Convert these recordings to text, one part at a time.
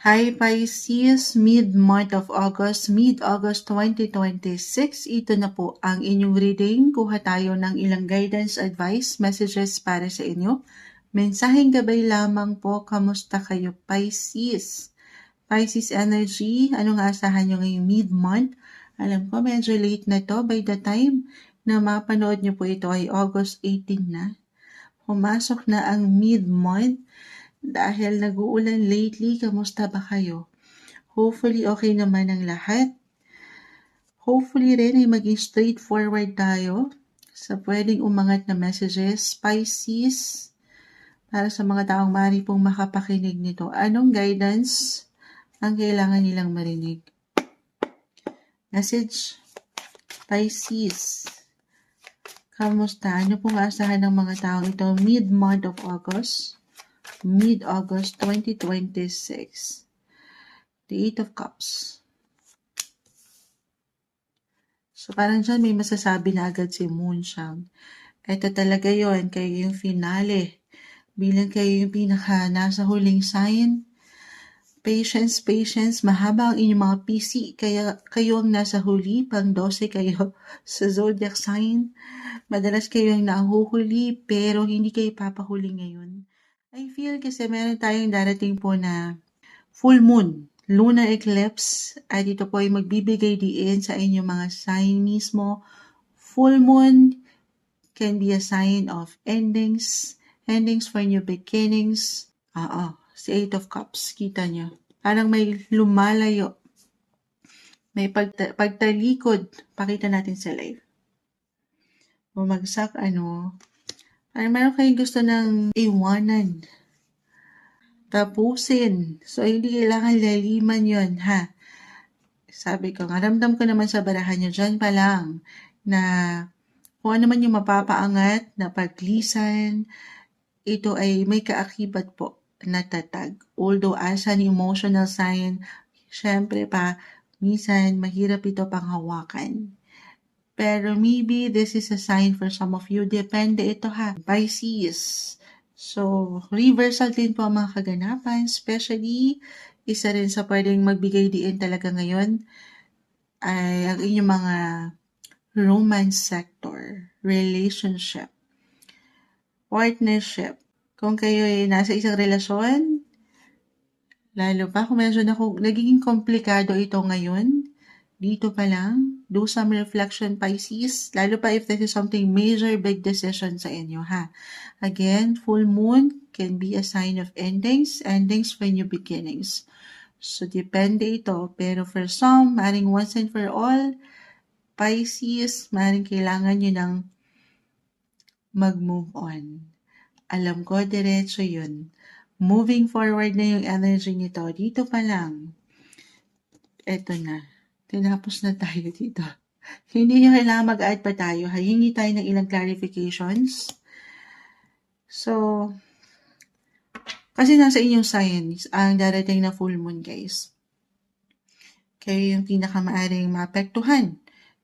Hi Pisces, mid-month of August, mid-August 2026. Ito na po ang inyong reading. Kuha tayo ng ilang guidance, advice, messages para sa inyo. Mensaheng gabay lamang po, kamusta kayo Pisces? Pisces energy, anong aasahan nyo ngayong mid-month? Alam ko medyo late na to by the time na mapanood nyo po ito ay August 18 na. Pumasok na ang mid-month. Dahil nag-uulan lately, kamusta ba kayo? Hopefully okay naman ang lahat. Hopefully rin ay maging straightforward tayo sa pwedeng umangat na messages. Pisces, para sa mga taong maaari pong makapakinig nito, anong guidance ang kailangan nilang marinig? Message, Pisces, kamusta? Ano pong aasahan ng mga taong ito mid-month of August? Mid-August 2026. The Eight of Cups. So parang dyan may masasabi na agad si Moonshine. Ito talaga yon, kayo yung finale. Bilang kayo yung pinaka nasa huling sign. Patience, mahaba ang inyong mga PC. Kaya kayo ang nasa huli, pang 12 kayo sa zodiac sign. Madalas kayo ang nahuhuli, pero hindi kayo papahuli ngayon. I feel kasi meron tayong darating po na full moon, lunar eclipse, at ito po ay magbibigay diin sa inyong mga sign mismo. Full moon can be a sign of endings for new beginnings. Si Eight of Cups, kita nyo. Parang may lumalayo. May pagtalikod. Pakita natin sa live. Bumagsak, parang meron kayong gusto ng iwanan. Tapusin. So, hindi kailangan laliman yon ha? Sabi ko, ramdam ko naman sa barahan nyo dyan pa lang na kung ano man yung mapapaangat na paglisan, ito ay may kaakibat po na tatag. Although as an emotional sign, syempre pa, minsan mahirap ito panghawakan. Pero maybe this is a sign for some of you. Depende ito ha. Pisces. So, reversal din po ang mga kaganapan. Especially, isa rin sa pwedeng magbigay diin talaga ngayon ay ang inyong mga romance sector, relationship, partnership. Kung kayo ay nasa isang relasyon, lalo pa kung medyo nagiging komplikado ito ngayon, dito pa lang, do some reflection Pisces, lalo pa if this is something major, big decision sa inyo ha. Again, full moon can be a sign of endings for new beginnings. So, depende ito. Pero for some, maring once and for all, Pisces, maring kailangan nyo ng mag-move on. Alam ko, diretso yun. Moving forward na yung energy nito. Dito pa lang. Eto na. Tinapos na tayo dito. Hindi nyo kailangan mag-add pa tayo. Hingi tayo ng ilang clarifications. So, kasi nasa inyong signs ang darating na full moon, guys. Kayo yung pinakamaaring maapektuhan.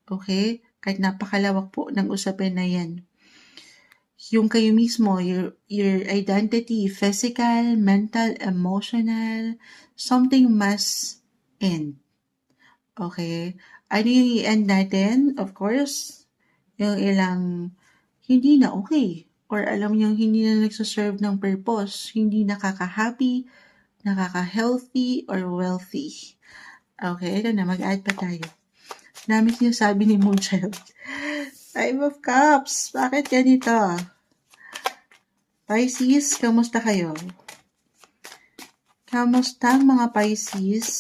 Okay? Kahit napakalawak po ng usapin na yan. Yung kayo mismo, your identity, physical, mental, emotional, something must end. Okay? Ano yung i-end natin? Of course, yung ilang hindi na okay. Or alam nyo, hindi na nagsaserve ng purpose. Hindi nakaka-happy, nakaka-healthy, or wealthy. Okay, ito na, mag-add pa tayo. Dami sinasabi ni Moonchild. Five of Cups. Bakit ganito? Pisces, kamusta kayo? Kamusta mga Pisces?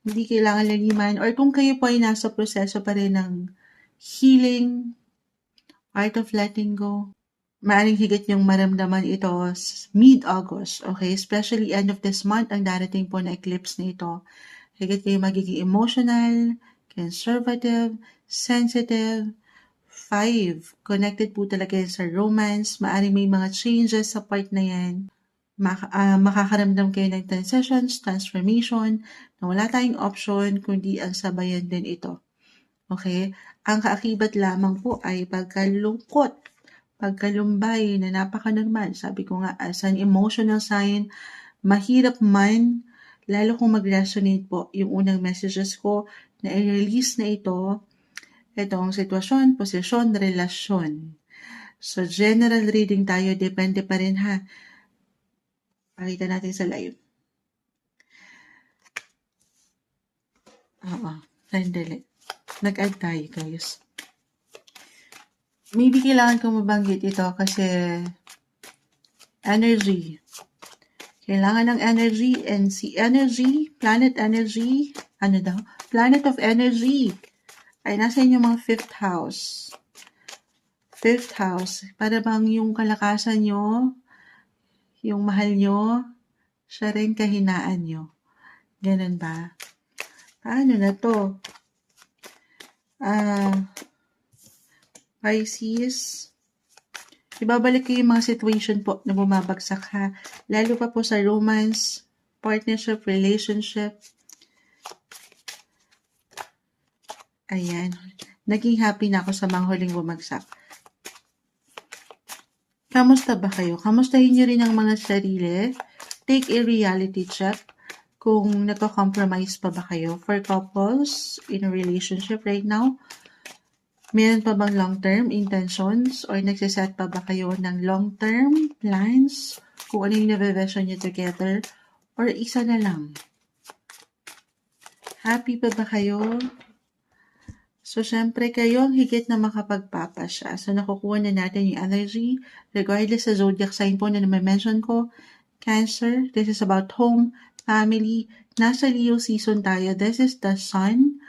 Hindi kailangan laliman. Or kung kayo po ay nasa proseso pa rin ng healing, art of letting go, maaring higit yung maramdaman ito mid-August. Okay? Especially end of this month, ang darating po na eclipse na ito. Higit kayo magiging emotional, conservative, sensitive. 5. Connected po talaga yan sa romance. Maaring may mga changes sa part na yan. Makakaramdam kayo ng transitions, transformation, na wala tayong option, kundi ang sabayan din ito. Okay? Ang kaakibat lamang po ay pagkalungkot, pagkalumbay na napaka-normal. Sabi ko nga, as an emotional sign, mahirap man lalo kung mag-resonate po yung unang messages ko na i-release na itong sitwasyon, posisyon, relasyon. So, general reading tayo, depende pa rin ha. Pakita natin sa live. Oo, sandali. Nag-add tayo, guys. Maybe kailangan ko mabanggit ito kasi energy. Kailangan ng energy, and si energy, planet energy, planet of energy ay nasa inyong mga 5th house. 5th house, para bang yung kalakasan nyo, yung mahal nyo, siya rin kahinaan nyo. Ganun ba? Paano na to? Pisces, ibabalik ko yung mga situation po na bumabagsak ha. Lalo pa po sa romance, partnership, relationship. Ayan. Naging happy na ako sa mga huling bumagsak. Kamusta ba kayo? Kamustahin nyo rin ang mga sarili? Take a reality check kung nagko-compromise pa ba kayo. For couples in a relationship right now, meron pa bang long-term intentions or nagsiset pa ba kayo ng long-term plans kung ano yung na-vision nyo together or isa na lang? Happy pa ba kayo? So, syempre kayo ang higit na makapagpapasya. So, nakukuha na natin yung energy regardless sa zodiac sign po na mention ko. Cancer, this is about home, family. Nasa Leo season tayo. This is the sun.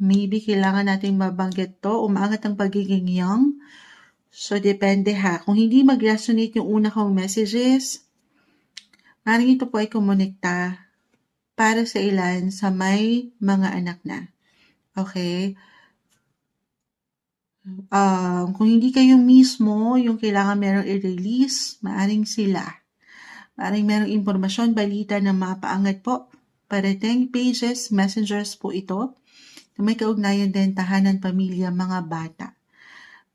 Maybe kailangan nating mabanggit to. Umaangat ang pagiging young. So, depende ha. Kung hindi mag-resonate yung una kong messages, maaaring ito po ay kumonekta para sa ilan sa may mga anak na. Okay? Kung hindi kayo mismo yung kailangan merong i-release, maaaring sila. Maaaring merong impormasyon, balita na mapaangat po. Parating pages, messengers po ito. May kaugnayan din, tahanan, pamilya, mga bata.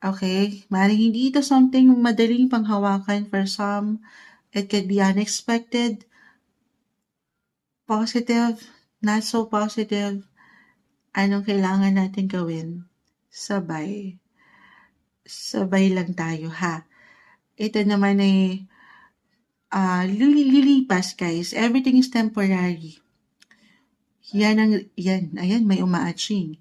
Okay? Maaaring hindi ito something madaling panghawakan for some. It could be unexpected, positive, not so positive. Anong kailangan natin gawin? Sabay. Sabay lang tayo, ha? Ito naman ay lilipas, guys. Everything is temporary. Ayan, may umaaching.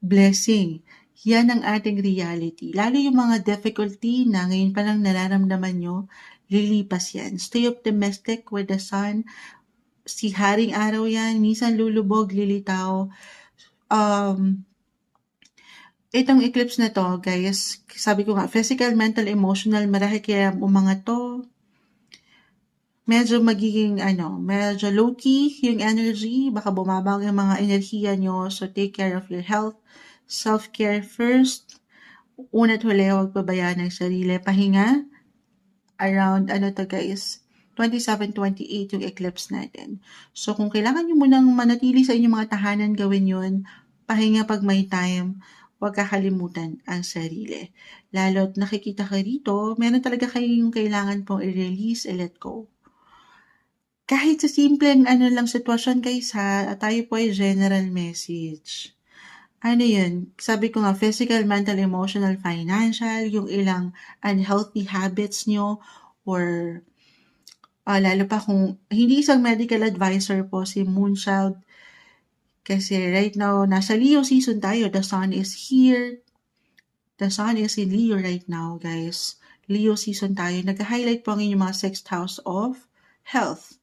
Blessing. Yan ang ating reality. Lalo yung mga difficulty na ngayon pa lang nararamdaman nyo, lilipas yan. Stay optimistic with the sun. Si Haring Araw yan, minsan lulubog, lilitaw. Itong eclipse na to, guys, sabi ko nga, physical, mental, emotional, marahil kaya umangat to. Medyo magiging, medyo low-key yung energy. Baka bumabang yung mga enerhiya nyo. So, take care of your health. Self-care first. Una't huli, huwag pabayaan ng sarili. Pahinga. Around, guys, 27-28 yung eclipse natin. So, kung kailangan nyo munang manatili sa inyong mga tahanan, gawin yun. Pahinga pag may time. Huwag kakalimutan ang sarili. Lalo't nakikita ka rito, meron talaga kayong kailangan pong i-release, i-let go. Kahit sa simpleng lang sitwasyon, guys, ha, tayo po ay general message. Yun? Sabi ko nga, physical, mental, emotional, financial, yung ilang unhealthy habits nyo, or lalo pa kung hindi isang medical advisor po si Moonchild, kasi right now, nasa Leo season tayo, the sun is here, the sun is in Leo right now, guys. Leo season tayo, nag-highlight po ang inyong mga 6th house of health.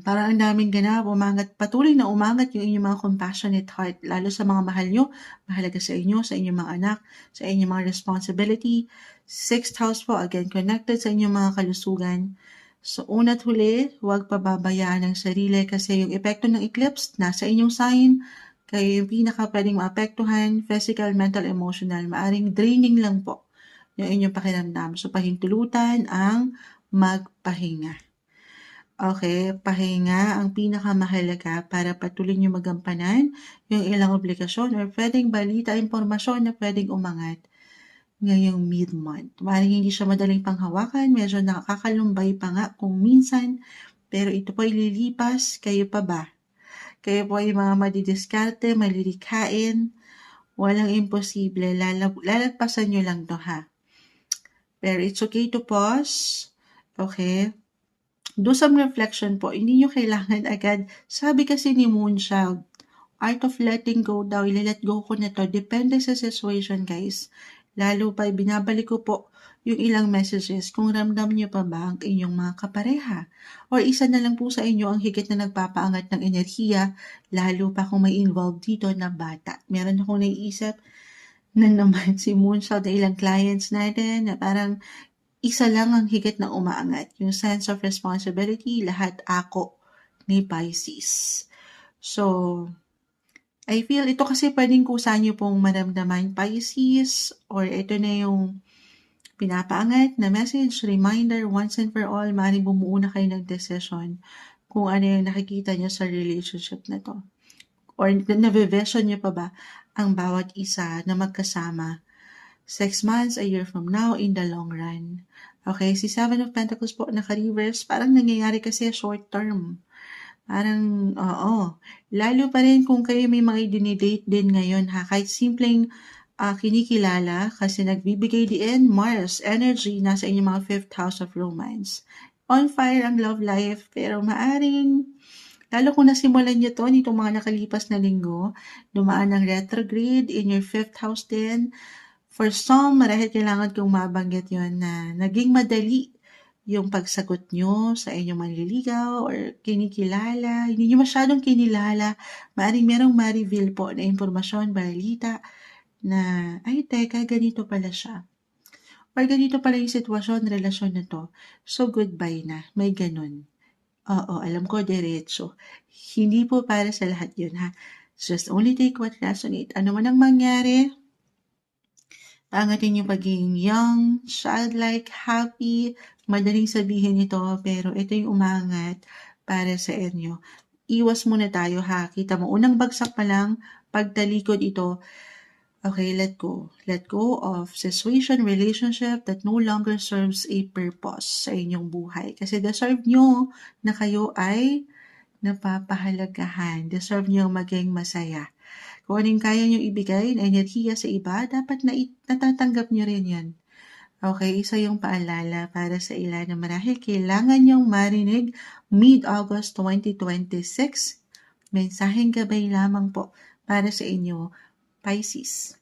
Parang ang daming ganap, patuloy na umangat yung inyong mga compassionate heart, lalo sa mga mahal nyo, mahalaga sa inyo, sa inyong mga anak, sa inyong mga responsibility. 6th house po, again, connected sa inyong mga kalusugan. So, una't huli, huwag pababayaan ang sarili kasi yung epekto ng eclipse, nasa inyong sign, kayo yung pinaka pwedeng maapektuhan, physical, mental, emotional, maaring draining lang po yung inyong pakiramdam. So, pahintulutan ang magpahinga. Okay, pahinga ang pinakamahalaga para patuloy nyo magampanan yung ilang obligasyon or pwedeng balita, impormasyon na pwedeng umangat ngayong mid-month. Maaaring hindi siya madaling panghawakan, medyo nakakalumbay pa nga kung minsan, Pero ito po ay lilipas, kayo pa ba? Kayo po ay mga madidiskarte, malilikhain, walang imposible, lalagpasan nyo lang to ha. Pero it's okay to pause, okay? Do some reflection po, hindi nyo kailangan agad. Sabi kasi ni Moonchild, art of letting go daw, let go ko na to. Depende sa situation, guys. Lalo pa, binabalik ko po yung ilang messages kung ramdam nyo pa ba ang inyong mga kapareha. Or isa na lang po sa inyo ang higit na nagpapaangat ng enerhiya, lalo pa kung may involved dito na bata. Meron akong naiisip na naman si Moonchild na ilang clients natin na parang isa lang ang higit na umaangat. Yung sense of responsibility, lahat ako ni Pisces. So, I feel ito kasi pwedeng kusa nyo pong maramdaman Pisces or ito na yung pinapaangat na message, reminder, once and for all, maaaring bumuo na kayo ng decision kung ano yung nakikita nyo sa relationship na to. Or na-vision nyo pa ba ang bawat isa na magkasama 6 months, a year from now, in the long run. Okay, si Seven of Pentacles po naka-reverse, parang nangyayari kasi short term. Parang, oo. Lalo pa rin kung kayo may mga dinidate din ngayon ha, kahit simpleng kinikilala kasi nagbibigay din Mars energy nasa inyong mga 5th house of romance. On fire ang love life, pero maaring, lalo kung nasimulan nyo to nitong mga nakalipas na linggo, dumaan ng retrograde in your 5th house din. For some, marahil kailangan kong mabanggit yon na naging madali yung pagsagot nyo sa inyong manliligaw or kinikilala. Hindi nyo masyadong kinilala. Maaaring merong ma-reveal po na impormasyon, balita na, ay teka, ganito pala siya. Or ganito pala yung sitwasyon, relasyon na to. So, goodbye na. May ganun. Oo, alam ko, diretso. Hindi po para sa lahat yun, ha? Just only take what resonate. Ano man ang mangyari, angatin yung pagiging young, childlike, happy, madaling sabihin ito, pero ito yung umangat para sa inyo. Iwas muna tayo ha. Kita mo, unang bagsak pa lang, pagtalikod ito, okay, let go. Let go of situation, relationship that no longer serves a purpose sa inyong buhay. Kasi deserve nyo na kayo ay napapahalagahan. Deserve nyo maging masaya. Kung anong kaya nyo ibigay na enerhiya sa iba, dapat natatanggap nyo rin yan. Okay, isa yung paalala para sa ilan na marahil kailangan nyong marinig mid-August 2026. Mensaheng gabay lamang po para sa inyo, Pisces.